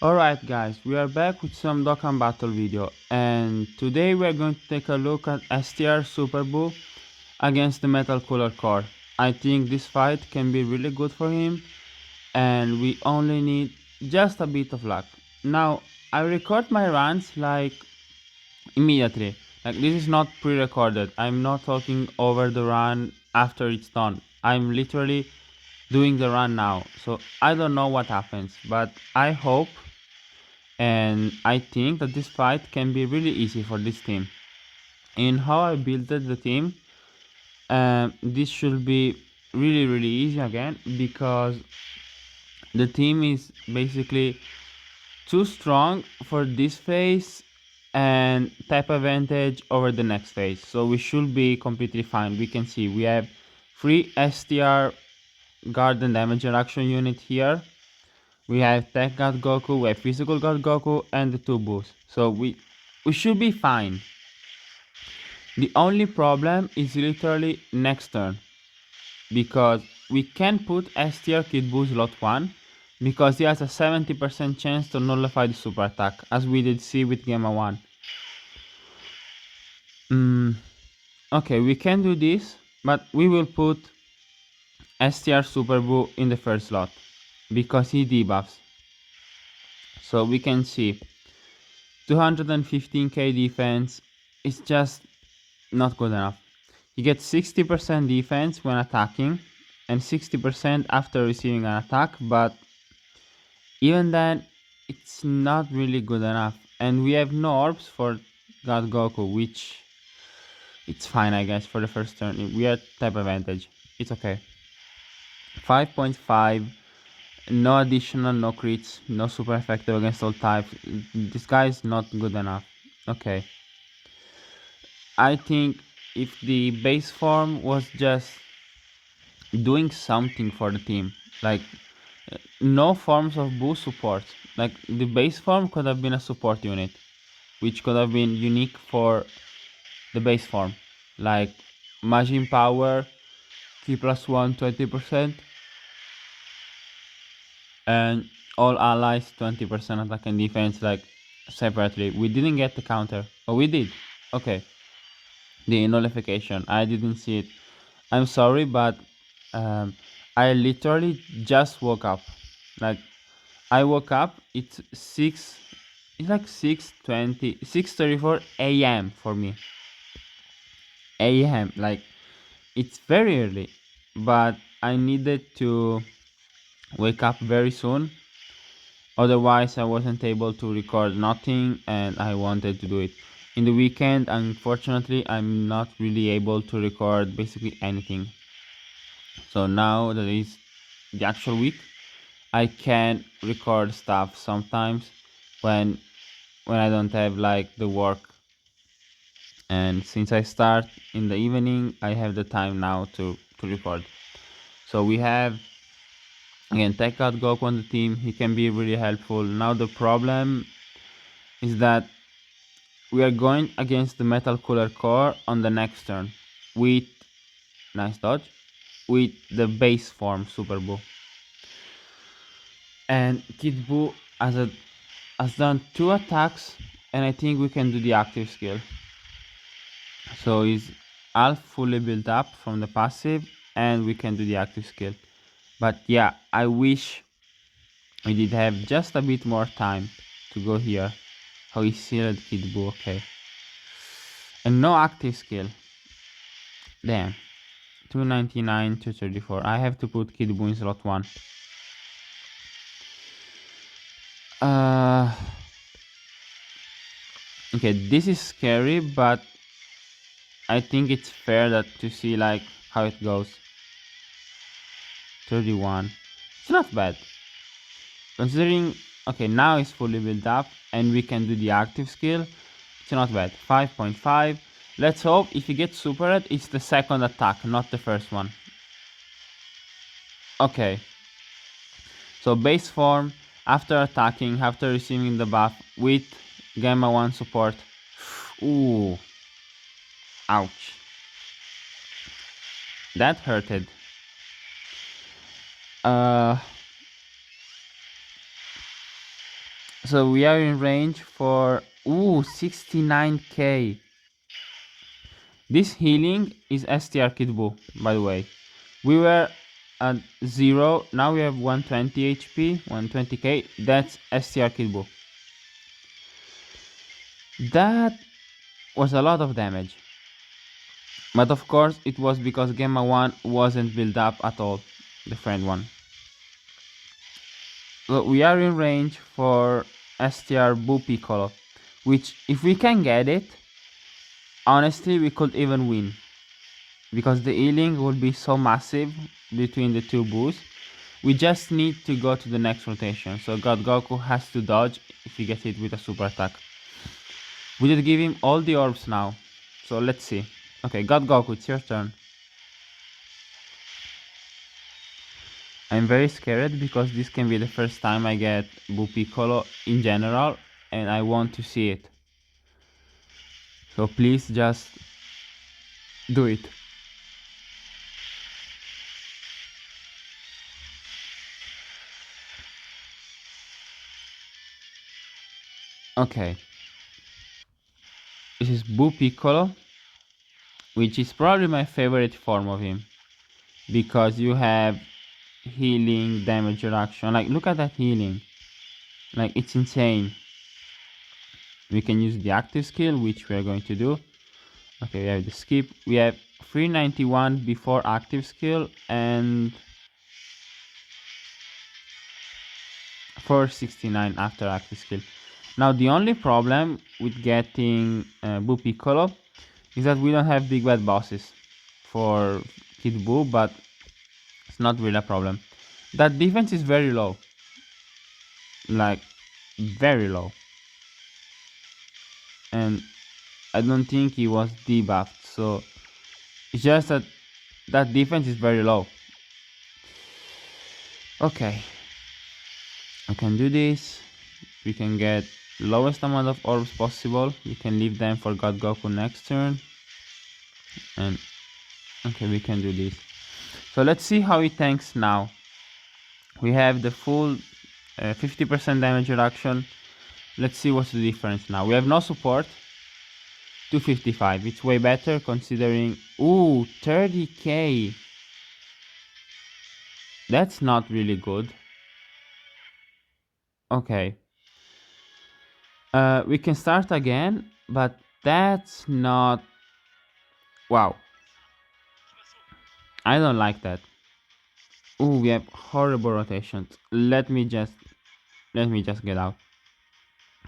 Alright guys, we are back with some Dokkan battle video, and today we are going to take a look at STR Super Boo against the Metal Cooler Core. I think this fight can be really good for him, and we only need just a bit of luck. Now, I record my runs like immediately, like this is not pre-recorded. I'm not talking over the run after it's done. I'm literally doing the run now, so I don't know what happens, but I hope and I think that this fight can be really easy for this team. In how I built the team, this should be really easy again because the team is basically too strong for this phase and type advantage over the next phase, so we should be completely fine. We can see we have 3 STR guard and damage reduction unit here. We have Tech God Goku, we have Physical God Goku, and the 2 boosts. So we should be fine. The only problem is literally next turn. Because we can put STR Kid Boo slot 1. Because he has a 70% chance to nullify the super attack. As we did see with Gamma 1. Okay, we can do this. But we will put STR Super Boo in the first slot. Because he debuffs. So we can see 215k defense is just not good enough. He gets 60% defense when attacking and 60% after receiving an attack, but even then it's not really good enough. And we have no orbs for God Goku, which it's fine I guess for the first turn. We are type advantage. It's okay. 5.5, no additional, no crits, no super effective against all types. This guy is not good enough. Okay. I think if the base form was just doing something for the team, like no forms of boost support, like the base form could have been a support unit, which could have been unique for the base form, like Majin Power, Ki plus 1 20%, and all allies 20% attack and defense, like separately. We didn't get the counter. Oh, we did. Okay. The nullification, I didn't see it. I'm sorry, but I literally just woke up. Like I woke up, it's like 6:20, 6:34 a.m. for me. A.m. Like it's very early, but I needed to wake up very soon. Otherwise, I wasn't able to record nothing, and I wanted to do it. In the weekend, unfortunately, I'm not really able to record basically anything. So now that is the actual week, I can record stuff sometimes when I don't have like the work. And since I start in the evening, I have the time now to record. So we have again Tech Out Goku on the team. He can be really helpful. Now the problem is that we are going against the Metal Cooler Core on the next turn with nice dodge with the base form Super Boo. And Kid Boo has done 2 attacks, and I think we can do the active skill. So he's half fully built up from the passive, and we can do the active skill. But yeah, I wish we did have just a bit more time to go here. How he sealed Kid Boo, okay. And no active skill. Damn. 299, 234. I have to put Kid Boo in slot 1. Okay, this is scary, but I think it's fair that to see like how it goes. 31. It's not bad. Considering, okay, now it's fully built up and we can do the active skill. It's not bad. 5.5. Let's hope if he gets super red, it's the second attack, not the first one. Okay. So base form, after attacking, after receiving the buff with Gamma 1 support. Ooh. Ouch. That hurted. So we are in range for 69k. This healing is STR Kid Buu, by the way. We were at 0, now we have 120 HP, 120k. That's STR Kid Buu. That was a lot of damage. But of course it was because Gamma 1 wasn't built up at all, the friend one. So we are in range for STR Buu Piccolo, which if we can get it, honestly we could even win. Because the healing would be so massive between the two Buus. We just need to go to the next rotation, so God Goku has to dodge if he gets hit with a super attack. We just give him all the orbs now, so let's see. Okay, God Goku, it's your turn. I'm very scared because this can be the first time I get Buu Piccolo in general, and I want to see it. So please just do it. Okay. This is Buu Piccolo, which is probably my favorite form of him. Because you have healing, damage reduction. Like, look at that healing. Like, it's insane. We can use the active skill, which we are going to do. Okay, we have the skip. We have 391 before active skill and 469 after active skill. Now, the only problem with getting Buu Piccolo is that we don't have big bad bosses for Kid Buu, but it's not really a problem. That defense is very low. Like, very low. And I don't think he was debuffed, so it's just that that defense is very low. Okay, I can do this. We can get lowest amount of orbs possible. We can leave them for God Goku next turn. And okay, we can do this. So let's see how it tanks now. We have the full 50% damage reduction. Let's see what's the difference now. We have no support. 255. It's way better considering. Ooh, 30k. That's not really good. Okay. We can start again, but that's not... Wow. I don't like that. Ooh, we have horrible rotations. Let me just get out.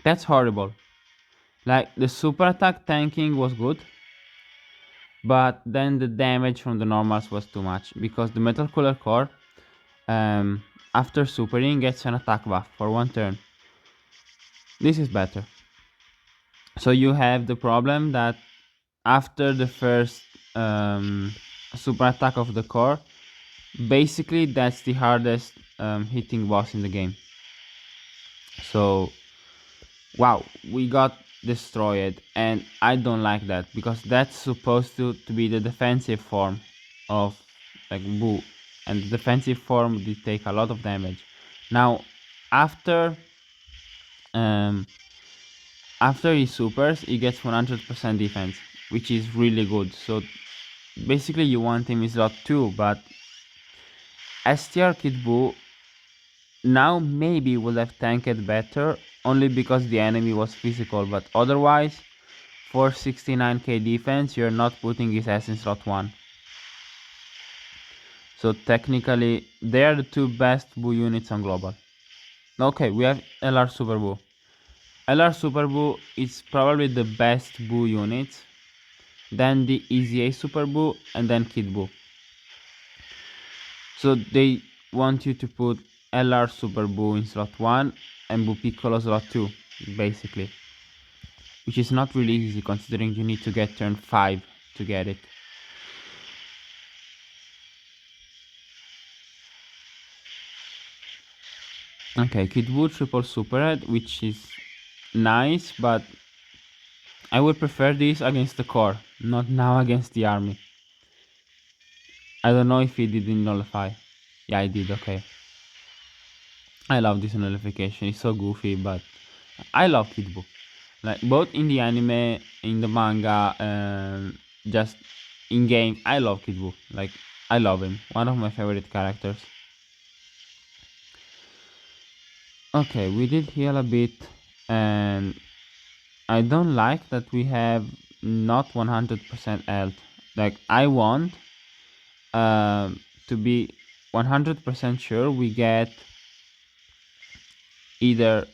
That's horrible. Like, the super attack tanking was good, but then the damage from the normals was too much, because the Metal Cooler Core, after supering, gets an attack buff for one turn. This is better. So you have the problem that after the first super attack of the core, basically that's the hardest hitting boss in the game. So wow, we got destroyed, and I don't like that, because that's supposed to be the defensive form of like Buu, and the defensive form did take a lot of damage. Now after he supers, he gets 100% defense, which is really good. So basically you want him in slot 2, but STR Kid Buu now maybe would have tanked better, only because the enemy was physical, but otherwise for 69k defense you're not putting his ass in slot 1. So technically they are the two best Buu units on global. Okay, we have LR Super Buu. LR Super Buu is probably the best Buu unit, then the EZA Super Buu, and then Kid Buu. So they want you to put LR Super Buu in slot 1 and Buu Piccolo slot 2, basically. Which is not really easy considering you need to get turn 5 to get it. Okay, Kid Buu triple superhead, which is nice, but I would prefer this against the core, not now against the army. I don't know if he didn't nullify. Yeah, I did, okay. I love this nullification, it's so goofy, but I love Kid Buu. Like both in the anime, in the manga, just in game, I love Kid Buu. Like I love him. One of my favorite characters. Okay, we did heal a bit, and I don't like that we have not 100% health. Like I want to be 100% sure we get either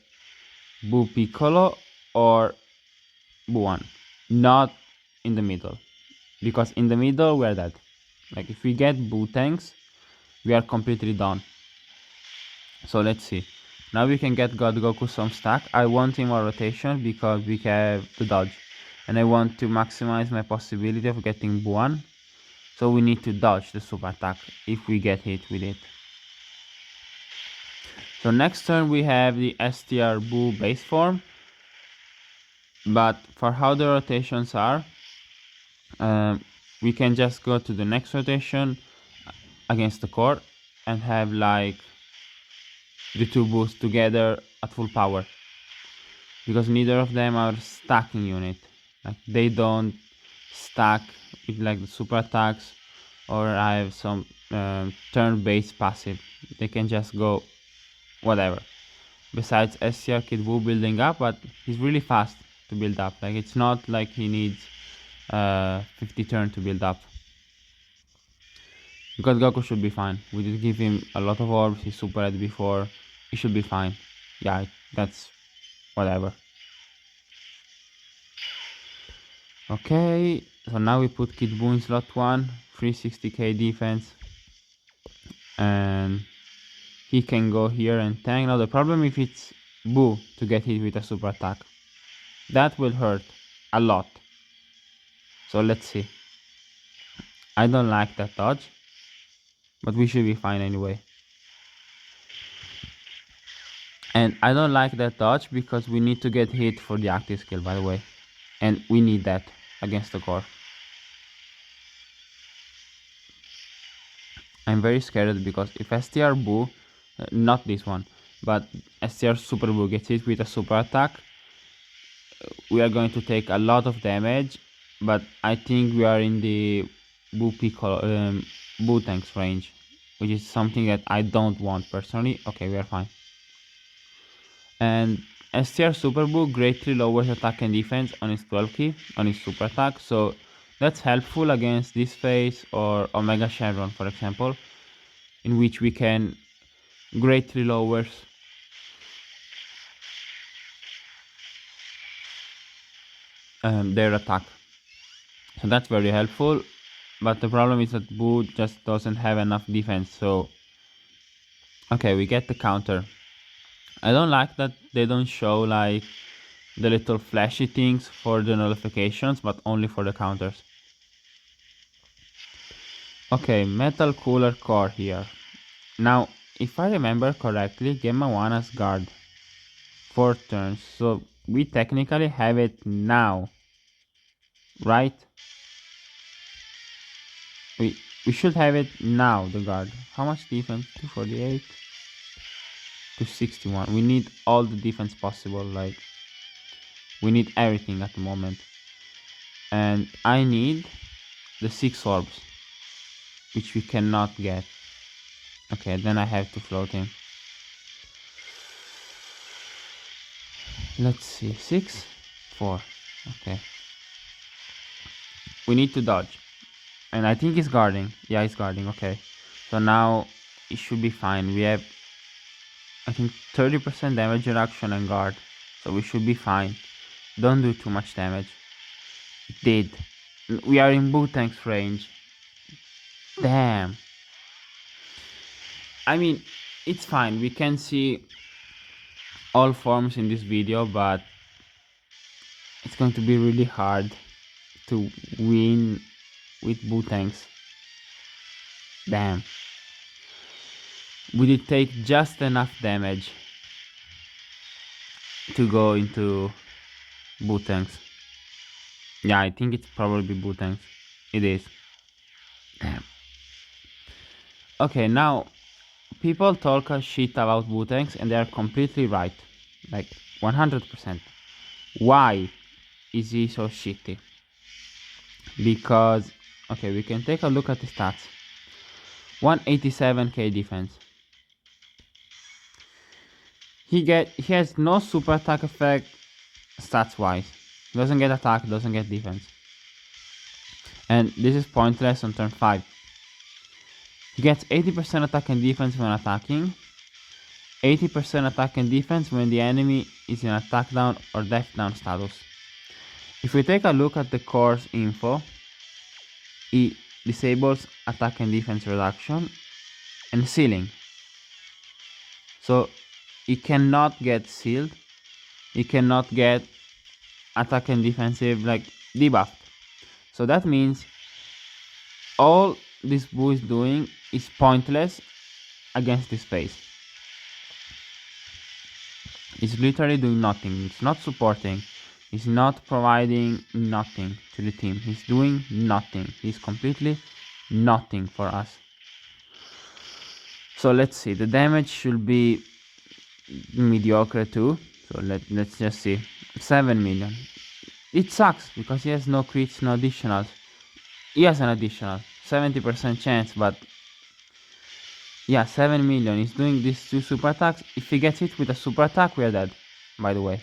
Buu Piccolo or Buon, not in the middle, because in the middle we're dead. Like if we get Buu tanks, we are completely done. So let's see. Now we can get God Goku some stack. I want him on rotation because we have the dodge, and I want to maximize my possibility of getting Buon. So we need to dodge the super attack if we get hit with it. So next turn we have the STR Buu base form, but for how the rotations are, we can just go to the next rotation against the core and have like the two Buus together at full power, because neither of them are stacking unit. Like they don't stack with like the super attacks or I have some turn-based passive. They can just go whatever. Besides SCR Kid Buu building up, but he's really fast to build up. Like it's not like he needs 50 turn to build up. Because Goku should be fine. We did give him a lot of orbs, he's super red before. He should be fine. Yeah, that's whatever. Okay, so now we put Kid Buu in slot 1, 360k defense. And he can go here and tank. Now the problem if it's Buu to get hit with a super attack. That will hurt a lot. So let's see. I don't like that dodge, but we should be fine anyway. And I don't like that dodge because we need to get hit for the active skill, by the way. And we need that against the core. I'm very scared because if STR Buu, not this one, but STR Super Buu gets hit with a super attack, we are going to take a lot of damage, but I think we are in the Buu Piccolo, Buu tanks range, which is something that I don't want personally. Okay, we are fine. And STR Super Buu greatly lowers attack and defense on his 12 key, on his super attack, so that's helpful against this phase or Omega Shenron, for example, in which we can greatly lower their attack. So that's very helpful, but the problem is that Buu just doesn't have enough defense, so okay, we get the counter. I don't like that they don't show like the little flashy things for the nullifications, but only for the counters. Okay, Metal Cooler Core here. Now, if I remember correctly, Gemma 1 has guard 4 turns, so we technically have it now, right? We should have it now, the guard. How much defense? 248 to 61. We need all the defense possible, like we need everything at the moment. And I need the 6 orbs, which we cannot get. Okay, then I have to float him. Let's see, 6, 4. Okay. We need to dodge. And I think he's guarding. Yeah, he's guarding. Okay. So now it should be fine. We have, I think, 30% damage reduction and guard. So we should be fine. Don't do too much damage. It did. We are in Buu tank's range. Damn. I mean, it's fine. We can see all forms in this video, but it's going to be really hard to win with Buu tanks. Damn. We did take just enough damage to go into Buu tanks. Yeah, I think it's probably Buu tanks. It is. Damn. Okay, now people talk a shit about Buu tanks and they are completely right. like 100%. Why is he so shitty? Because, okay, we can take a look at the stats. 187k defense. He has no super attack effect stats wise. Doesn't get attack, doesn't get defense. And this is pointless on turn 5. He gets 80% attack and defense when attacking, 80% attack and defense when the enemy is in attack down or death down status. If we take a look at the core's info, he disables attack and defense reduction and sealing. So he cannot get sealed, he cannot get attack and defensive like debuffed. So that means all this boo is doing is pointless against this phase. It's literally doing nothing. It's not supporting. He's not providing nothing to the team. He's doing nothing. He's completely nothing for us. So let's see. The damage should be mediocre too. So let's just see. 7 million. It sucks because he has no crits, no additionals. He has an additional 70% chance, but yeah, 7 million. He's doing these 2 super attacks. If he gets hit with a super attack, we are dead, by the way.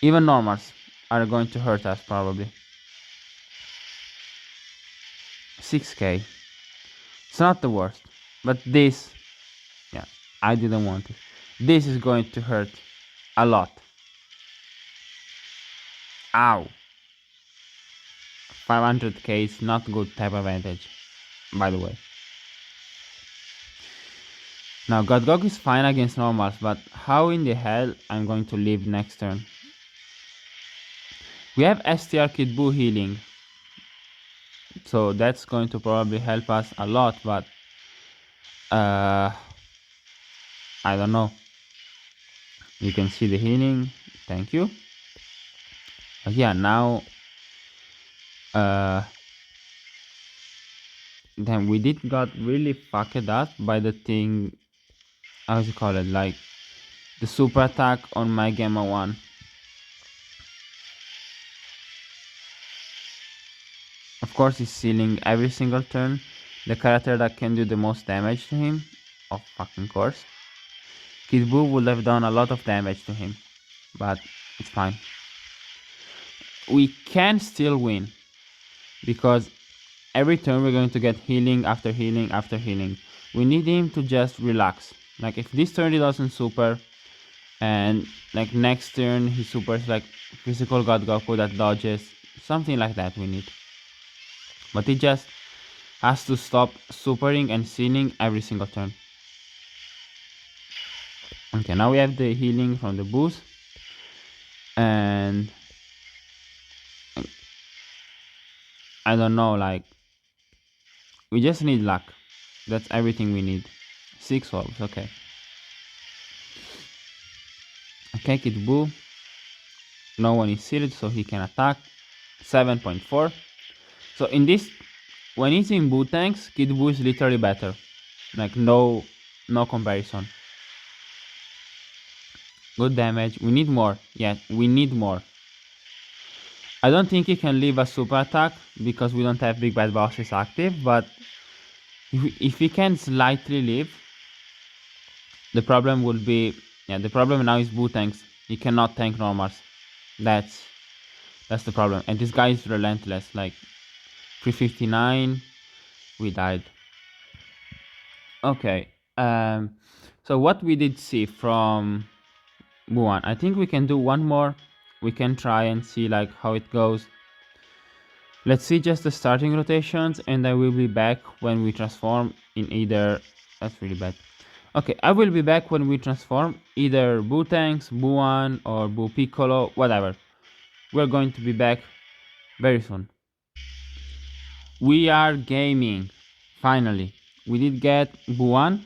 Even normals are going to hurt us, probably. 6k. It's not the worst. But this, yeah, I didn't want it. This is going to hurt a lot. Ow. 500k is not good type advantage, by the way. Now, Godgog is fine against normals, but how in the hell I'm going to live next turn? We have STR Kid Buu healing, so that's going to probably help us a lot, but I don't know. You can see the healing, thank you. But yeah, now then we got really fucked up by the thing, how do you call it, like the super attack on my Gamma 1. Of course, he's sealing every single turn. The character that can do the most damage to him, of fucking course. Kid Buu would have done a lot of damage to him, but it's fine. We can still win, because every turn we're going to get healing after healing after healing. We need him to just relax. Like if this turn he doesn't super, and like next turn he supers like physical God Goku that dodges, something like that we need. But he just has to stop supering and sealing every single turn. Okay, now we have the healing from the boost, and I don't know, like we just need luck. That's everything we need. 6 orbs, okay. Okay, Kid Buu. No one is sealed, so he can attack. 7.4. So in this, when he's in Buu tanks, Kid Buu is literally better. Like no comparison. Good damage. We need more. Yeah, we need more. I don't think he can leave a super attack because we don't have Big Bad Bosses active, but if he can slightly leave, the problem will be, yeah, the problem now is Buu tanks. He cannot tank normals. That's the problem. And this guy is relentless. Like 359, we died. Okay. So what we did see from Buuan, I think we can do one more. We can try and see like how it goes. Let's see just the starting rotations, and I will be back when we transform in either. That's really bad. Okay, I will be back when we transform either Buu tanks, Buuan, or Buu Piccolo, whatever. We're going to be back very soon. We are gaming. Finally, we did get Buuan.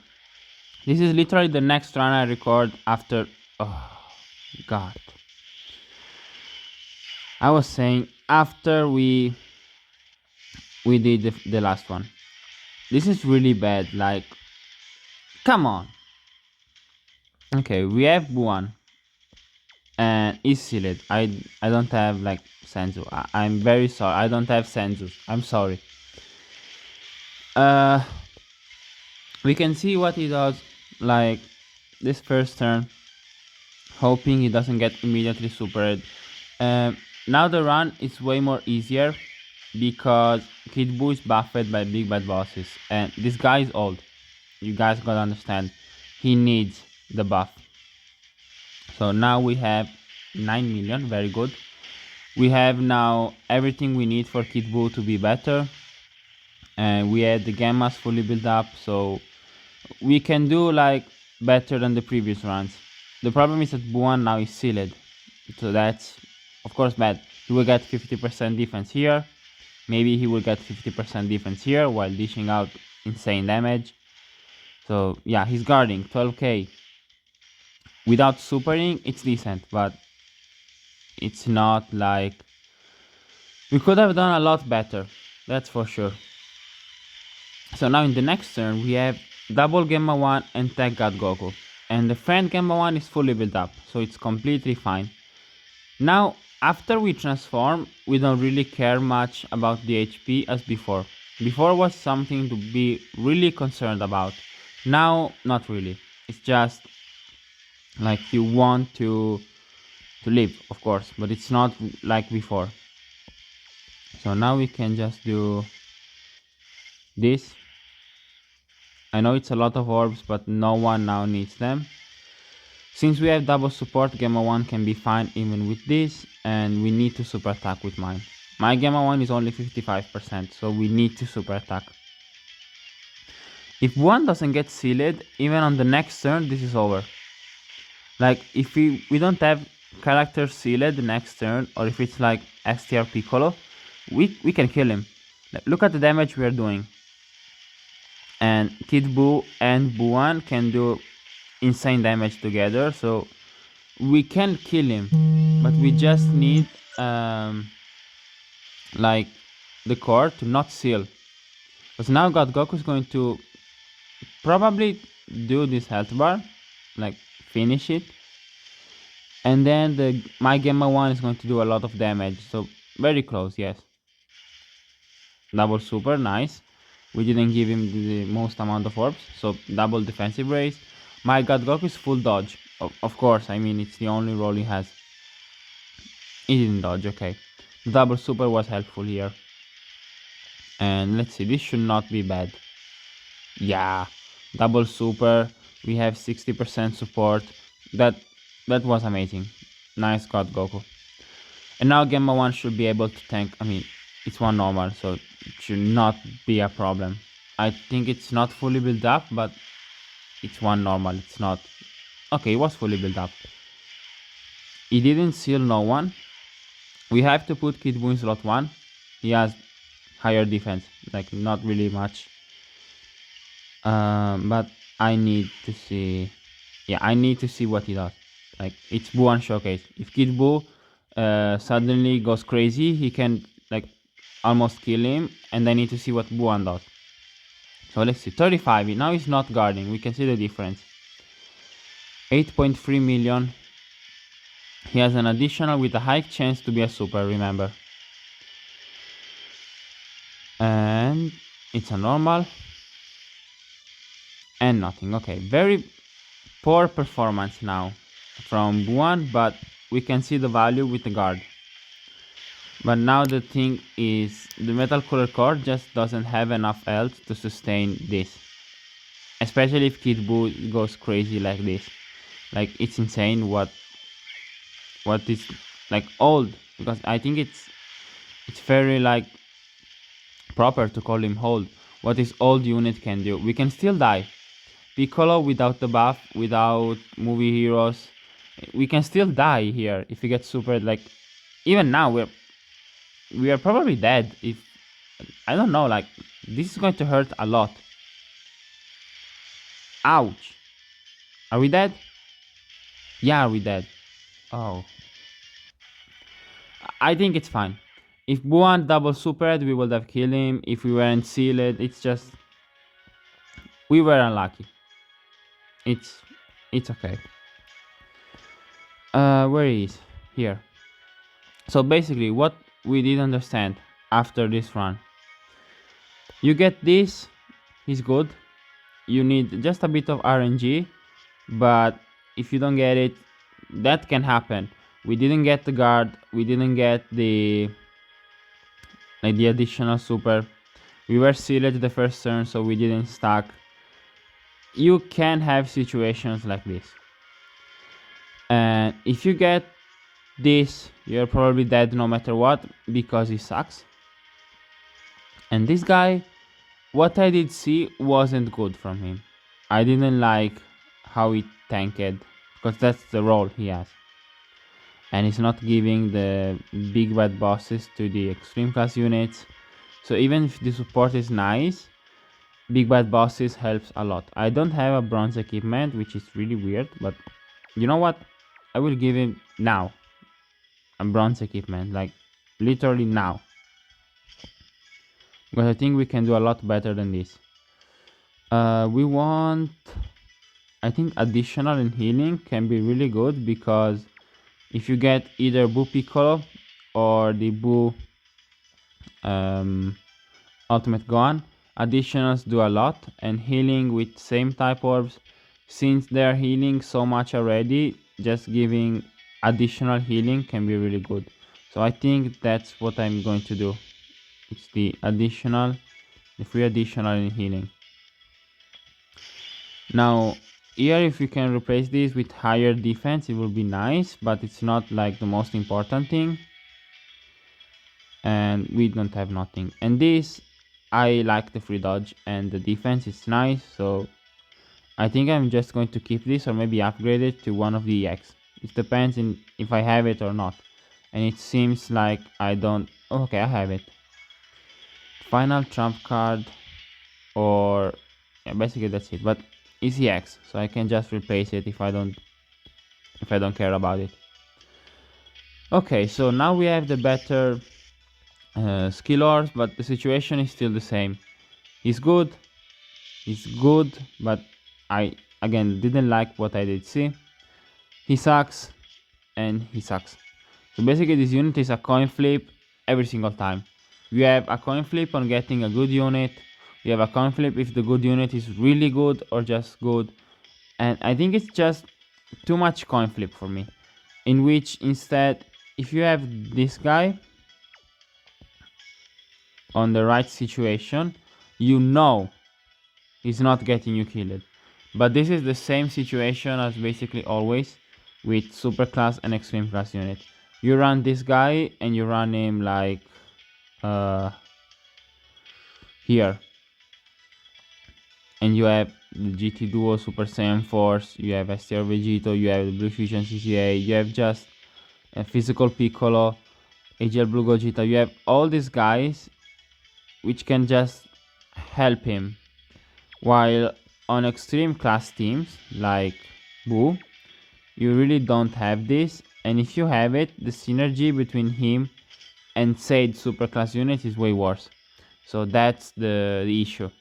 This is literally the next run I record after. Oh God. I was saying after we did the last one. This is really bad. Like, come on. Okay, we have Buuan. and is sealed. I don't have like Senzu. I'm very sorry. I don't have Senzu. I'm sorry. Uh, we can see what he does like this first turn, hoping he doesn't get immediately supered. Now the run is way more easier because Kid Buu is buffed by big bad bosses, and this guy is old. You guys gotta understand, he needs the buff. So now we have 9 million, very good. We have now everything we need for Kid Buu to be better, and we had the Gammas fully built up, so we can do like better than the previous runs. The problem is that Buan now is sealed, so that's of course bad. He will get 50% defense here, maybe he will get 50% defense here while dishing out insane damage. So yeah, he's guarding 12k. Without supering, it's decent, but it's not like... we could have done a lot better, that's for sure. So now in the next turn, we have double Gamma 1 and Tech God Goku. And the friend Gamma 1 is fully built up, so it's completely fine. Now, after we transform, we don't really care much about the HP as before. Before was something to be really concerned about. Now, not really. It's just like you want to live, of course, but it's not like before. So now we can just do this. I know it's a lot of orbs, but no one now needs them. Since we have double support, Gamma 1 can be fine even with this, and we need to super attack with mine. My Gamma 1 is only 55%, so we need to super attack. If one doesn't get sealed, even on the next turn, this is over. Like, if we don't have character sealed next turn, or if it's like STR Piccolo, we can kill him. Like, look at the damage we are doing. And Kid Buu and Buan can do insane damage together, so we can kill him, but we just need like the core to not seal, because now God Goku is going to probably do this health bar, like finish it, and then my Gamma 1 is going to do a lot of damage, so very close. Yes, double super, nice. We didn't give him the most amount of orbs, so double defensive raise. My God Goku is full dodge. Of course, I mean, it's the only role he has. He didn't dodge, okay. The double super was helpful here. And let's see, this should not be bad. Yeah, double super. We have 60% support. That was amazing. Nice God Goku. And now Gamma 1 should be able to tank. I mean, it's one normal, so it should not be a problem. I think it's not fully built up, but it's one normal. It's not... okay, it was fully built up. He didn't seal no one. We have to put Kid Buu in slot 1. He has higher defense, like not really much. But I need to see... yeah, I need to see what he does. Like, it's Buan showcase. If Kid Buu suddenly goes crazy, he can like almost kill him, and I need to see what Buan does. So let's see, 35, now he's not guarding, we can see the difference. 8.3 million. He has an additional with a high chance to be a super, remember. And it's a normal. And nothing, okay. Very poor performance now from Buan, but we can see the value with the guard. But now the thing is, the Metal Cooler Core just doesn't have enough health to sustain this. Especially if Kid Buu goes crazy like this. Like, it's insane what is like old, because I think it's very like proper to call him old. What this old unit can do. We can still die. Piccolo without the buff, without movie heroes, we can still die here if we get super. Like, even now we are probably dead. If I don't know, like, this is going to hurt a lot. Ouch. Are we dead? Yeah, are we dead? Oh, I think it's fine. If Buan double supered, we would have killed him. If we weren't sealed, it's just we were unlucky. It's okay. Where is here? So basically, what we did understand after this run, you get this, is good. You need just a bit of RNG, but if you don't get it, that can happen. We didn't get the guard, we didn't get the additional super. We were sealed the first turn, so we didn't stack. You can have situations like this, and if you get this, you're probably dead no matter what, because he sucks. And this guy, what I did see wasn't good from him. I didn't like how he tanked, because that's the role he has. And he's not giving the big bad bosses to the extreme class units. So even if the support is nice, big bad bosses helps a lot. I don't have a bronze equipment, which is really weird, but you know what? I will give him now a bronze equipment, like literally now. Because I think we can do a lot better than this. We want, I think additional and healing can be really good, because if you get either Boo Piccolo or the Boo Ultimate Gohan, additionals do a lot, and healing with same type orbs, since they're healing so much already, just giving additional healing can be really good. So I think that's what I'm going to do. It's the free additional in healing. Now here, if you can replace this with higher defense, it will be nice, but it's not like the most important thing, and we don't have nothing. And this, I like the free dodge and the defense is nice, so I think I'm just going to keep this, or maybe upgrade it to one of the EX. It depends in if I have it or not, and it seems like I don't. Oh, okay, I have it. Final trump card, or yeah, basically that's it. But it's EX, so I can just replace it if I don't care about it. Okay, so now we have the better skill orbs, but the situation is still the same. He's good, but I again didn't like what I did see. He sucks, and he sucks. So basically this unit is a coin flip every single time. You have a coin flip on getting a good unit, you have a coin flip if the good unit is really good or just good, and I think it's just too much coin flip for me. In which instead, if you have this guy on the right situation, you know he's not getting you killed. But this is the same situation as basically always with super class and extreme class unit. You run this guy and you run him like here, and you have the GT Duo, Super Saiyan Force, you have STR Vegito, you have the Blue Fusion CCA, you have just a physical Piccolo, AGL Blue Gogeta. You have all these guys which can just help him, while on extreme class teams like Boo, you really don't have this, and if you have it, the synergy between him and said super class unit is way worse. So that's the issue,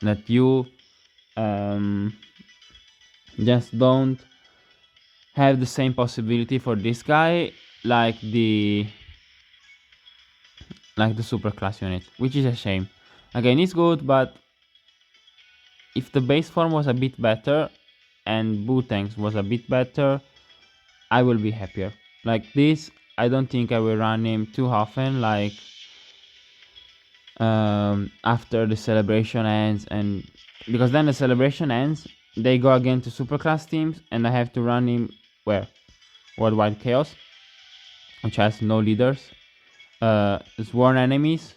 that you just don't have the same possibility for this guy like the super class unit, which is a shame. Again, it's good, but if the base form was a bit better and Boo tanks was a bit better, I will be happier. Like this, I don't think I will run him too often, like after the celebration ends, and because then the celebration ends, they go again to superclass teams, and I have to run him where? Worldwide Chaos, which has no leaders, Sworn Enemies,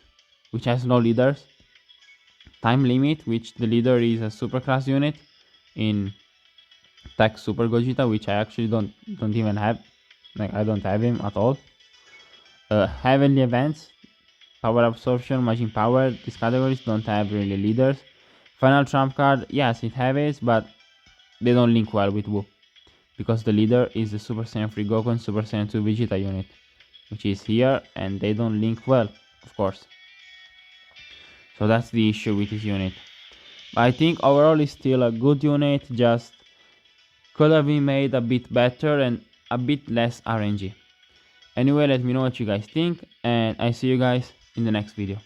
which has no leaders, Time Limit, which the leader is a superclass unit in Tech Super Gogeta, which I actually don't even have. Like, I don't have him at all. Heavenly Events, Power Absorption, Magin Power, these categories don't have really leaders. Final Trump card, yes, it has it, but they don't link well with Wu, because the leader is the Super Saiyan 3 Goku and Super Saiyan 2 Vegeta unit, which is here, and they don't link well, of course. So that's the issue with this unit. But I think overall it's still a good unit, just could have been made a bit better, and a bit less RNG. Anyway, let me know what you guys think, and I see you guys in the next video.